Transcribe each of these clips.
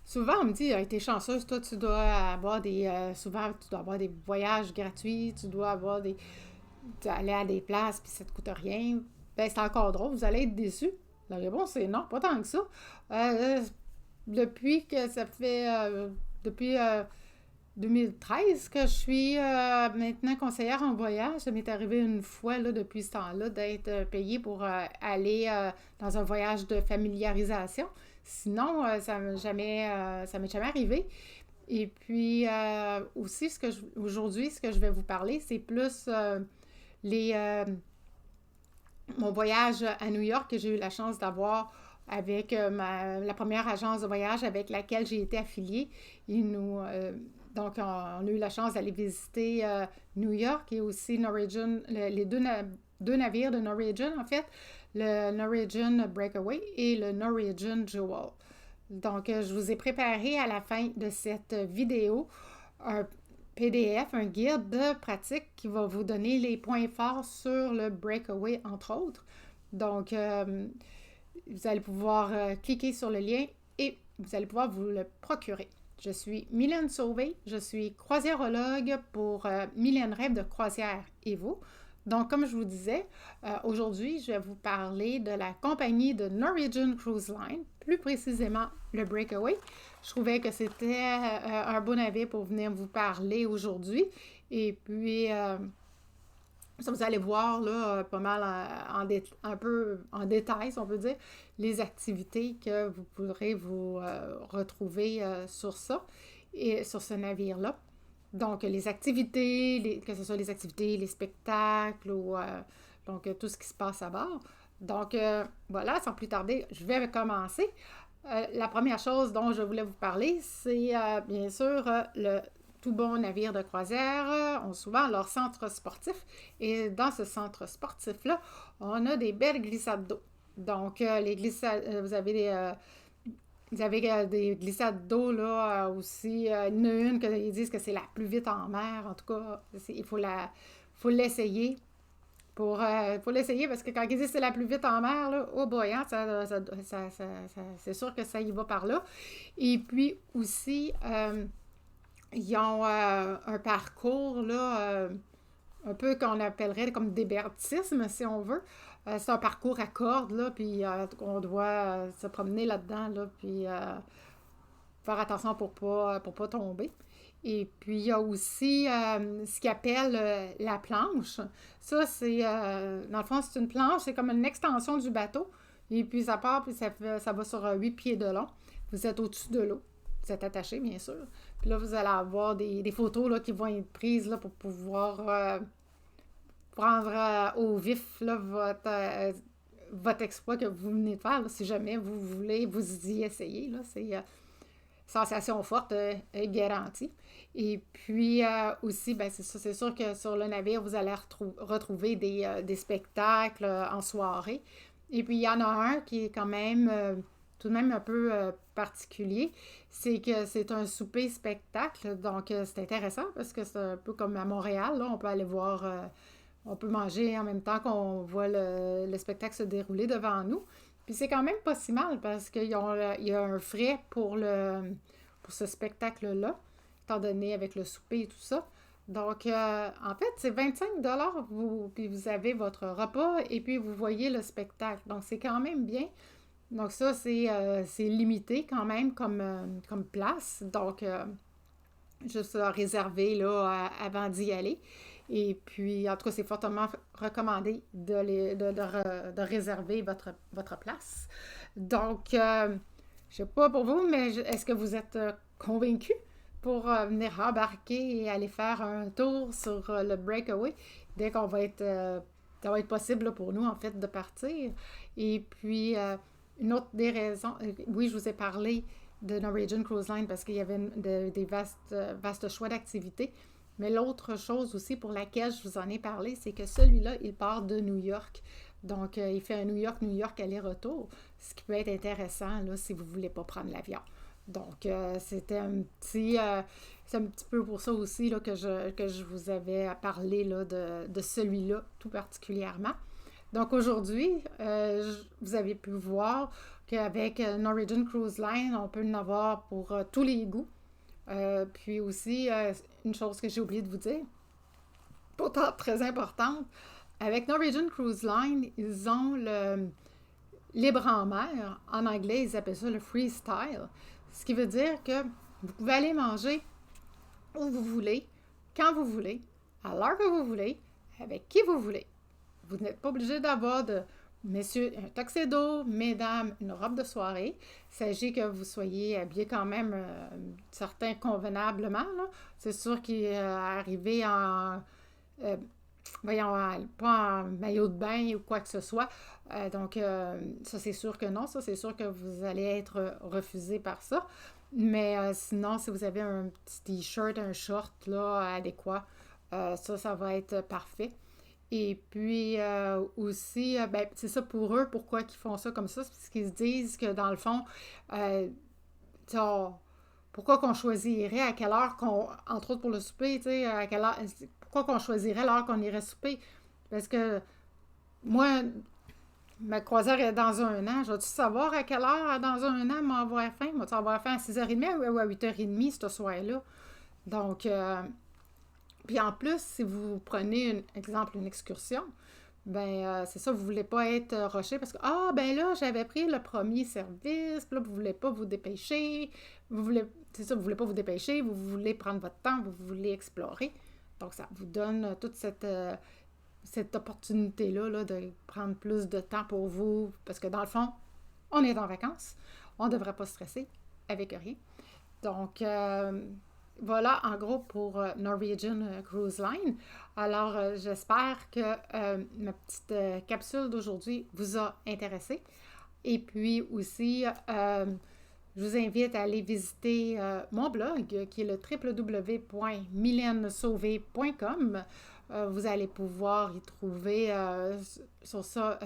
Souvent, on me dit, t'es chanceuse, toi, tu dois avoir souvent, tu dois avoir des voyages gratuits, tu dois avoir aller à des places, puis ça te coûte rien. Ben, c'est encore drôle, vous allez être déçus. La réponse est non, pas tant que ça. Euh, Depuis que ça fait, depuis 2013 que je suis maintenant conseillère en voyage. Ça m'est arrivé une fois là, depuis ce temps-là d'être payée pour aller dans un voyage de familiarisation. Sinon, ça m'est jamais arrivé. Et puis aussi, aujourd'hui, ce que je vais vous parler, c'est plus les, mon voyage à New York que j'ai eu la chance d'avoir avec la première agence de voyage avec laquelle j'ai été affiliée. Donc, on a eu la chance d'aller visiter New York et aussi Norwegian, les deux navires de Norwegian, en fait, le Norwegian Breakaway et le Norwegian Jewel. Donc, je vous ai préparé à la fin de cette vidéo un PDF, un guide de pratique qui va vous donner les points forts sur le Breakaway, entre autres. Donc, vous allez pouvoir cliquer sur le lien et vous allez pouvoir vous le procurer. Je suis Mylène Sauvé, je suis croisiérologue pour Mylène Rêve de croisière et vous. Donc, comme je vous disais, aujourd'hui, je vais vous parler de la compagnie de Norwegian Cruise Line, plus précisément le Breakaway. Je trouvais que c'était un bon navire pour venir vous parler aujourd'hui. Et puis, ça, vous allez voir là, pas mal un peu en détail, si on peut dire, les activités que vous pourrez vous retrouver sur ça et sur ce navire-là. Donc, les activités, que ce soit les activités, les spectacles ou donc tout ce qui se passe à bord. Donc, voilà, sans plus tarder, je vais commencer. La première chose dont je voulais vous parler, c'est bien sûr le tout bon navire de croisière, ont souvent leur centre sportif. Et dans ce centre sportif-là, on a des belles glissades d'eau. Donc, les glissades, vous avez des glissades d'eau là aussi. Il y en a une qu'ils disent que c'est la plus vite en mer. En tout cas, faut l'essayer. Pour l'essayer, parce que quand ils disent que c'est la plus vite en mer, là, oh boy, hein, c'est sûr que ça y va par là. Et puis aussi, ils ont un parcours là, un peu qu'on appellerait comme d'hébertisme, si on veut. C'est un parcours à cordes, là, puis on doit se promener là-dedans, là, puis faire attention pour pas tomber. Et puis, il y a aussi ce qu'ils appellent la planche. Ça, c'est, dans le fond, c'est une planche, c'est comme une extension du bateau. Et puis, ça part, puis ça va sur 8 pieds de long. Vous êtes au-dessus de l'eau. Vous êtes attaché, bien sûr. Puis là, vous allez avoir des photos là, qui vont être prises là, pour pouvoir prendre au vif là, votre exploit que vous venez de faire. Là, si jamais vous voulez vous y essayer. Là, c'est sensation forte et garantie. Et puis aussi, ben, c'est sûr que sur le navire, vous allez retrouver des spectacles en soirée. Et puis, il y en a un qui est quand même tout de même un peu particulier. C'est que c'est un souper spectacle. Donc, c'est intéressant parce que c'est un peu comme à Montréal. Là, on peut aller voir, on peut manger en même temps qu'on voit le spectacle se dérouler devant nous. Puis c'est quand même pas si mal parce qu'il y a un frais pour ce spectacle-là, étant donné avec le souper et tout ça. Donc, en fait, c'est 25 puis vous avez votre repas et puis vous voyez le spectacle. Donc, c'est quand même bien. Donc, ça, c'est limité quand même comme place. Donc, juste à réserver là, avant d'y aller. Et puis, en tout cas, c'est fortement recommandé de réserver votre place. Donc, je ne sais pas pour vous, mais est-ce que vous êtes convaincu pour venir embarquer et aller faire un tour sur le Breakaway dès qu'on va être, ça va être possible là, pour nous, en fait, de partir. Et puis, une autre des raisons, oui, je vous ai parlé de Norwegian Cruise Line parce qu'il y avait des vastes choix d'activités. Mais l'autre chose aussi pour laquelle je vous en ai parlé, c'est que celui-là, il part de New York. Donc, il fait un New York-New York aller-retour, ce qui peut être intéressant là, si vous ne voulez pas prendre l'avion. Donc, c'est un petit peu pour ça aussi là, que je vous avais parlé là, de celui-là tout particulièrement. Donc aujourd'hui, vous avez pu voir qu'avec Norwegian Cruise Line, on peut en avoir pour tous les goûts. Puis aussi, une chose que j'ai oublié de vous dire, pourtant très importante, avec Norwegian Cruise Line, ils ont le libre en mer. En anglais, ils appellent ça le freestyle. Ce qui veut dire que vous pouvez aller manger où vous voulez, quand vous voulez, à l'heure que vous voulez, avec qui vous voulez. Vous n'êtes pas obligé d'avoir messieurs, un tuxedo, mesdames, une robe de soirée. Il s'agit que vous soyez habillés quand même certains convenablement. Là. C'est sûr qu'arriver en... voyons, pas en maillot de bain ou quoi que ce soit. Donc, ça, c'est sûr que non. Ça, c'est sûr que vous allez être refusé par ça. Mais sinon, si vous avez un petit t-shirt, un short là, adéquat, ça va être parfait. Et puis aussi, ben, c'est ça pour eux, pourquoi ils font ça comme ça, c'est parce qu'ils se disent que dans le fond, pourquoi qu'on choisirait à quelle heure entre autres pour le souper, tu sais, à quelle heure, pourquoi qu'on choisirait l'heure qu'on irait souper? Parce que moi, ma croisière est dans un an. Je vais-tu savoir à quelle heure dans un an m'avoir faim? Moi, tu avoir faim à 6h30 ou à 8h30 ce soir-là? Donc, puis en plus, si vous prenez, exemple, une excursion, ben c'est ça, vous ne voulez pas être rushé parce que, ben là, j'avais pris le premier service, puis là, vous ne voulez pas vous dépêcher, c'est ça, vous ne voulez pas vous dépêcher, vous voulez prendre votre temps, vous voulez explorer. Donc, ça vous donne toute cette opportunité-là là, de prendre plus de temps pour vous, parce que dans le fond, on est en vacances, on ne devrait pas stresser avec rien. Donc, voilà, en gros, pour Norwegian Cruise Line. Alors, j'espère que ma petite capsule d'aujourd'hui vous a intéressé. Et puis aussi, je vous invite à aller visiter mon blog, qui est le www.mylenesauvé.com. Vous allez pouvoir y trouver sur ça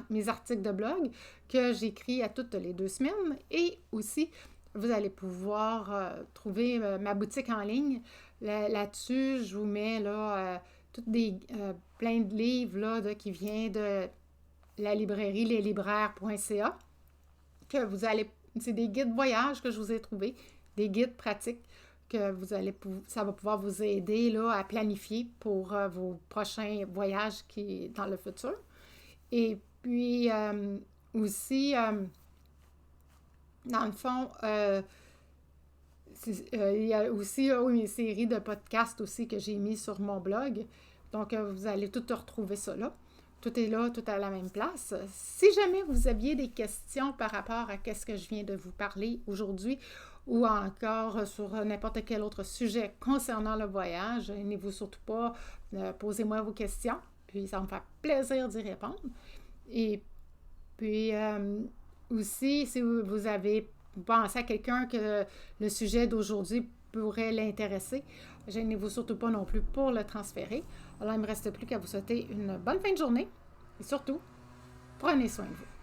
mes articles de blog que j'écris à toutes les 2 semaines. Et aussi, vous allez pouvoir trouver ma boutique en ligne. Là-dessus, je vous mets là, plein de livres là, qui viennent de la librairie leslibraires.ca. Que vous allez, c'est des guides voyage que je vous ai trouvés, des guides pratiques que ça va pouvoir vous aider là, à planifier pour vos prochains voyages dans le futur. Et puis aussi, dans le fond, il y a aussi une série de podcasts aussi que j'ai mis sur mon blog. Donc, vous allez tout retrouver ça là. Tout est là, tout à la même place. Si jamais vous aviez des questions par rapport à ce que je viens de vous parler aujourd'hui ou encore sur n'importe quel autre sujet concernant le voyage, n'hésitez surtout pas, posez-moi vos questions, puis ça me fait plaisir d'y répondre. Et puis, aussi, si vous avez pensé à quelqu'un que le sujet d'aujourd'hui pourrait l'intéresser, gênez-vous surtout pas non plus pour le transférer. Alors, il ne me reste plus qu'à vous souhaiter une bonne fin de journée et surtout, prenez soin de vous.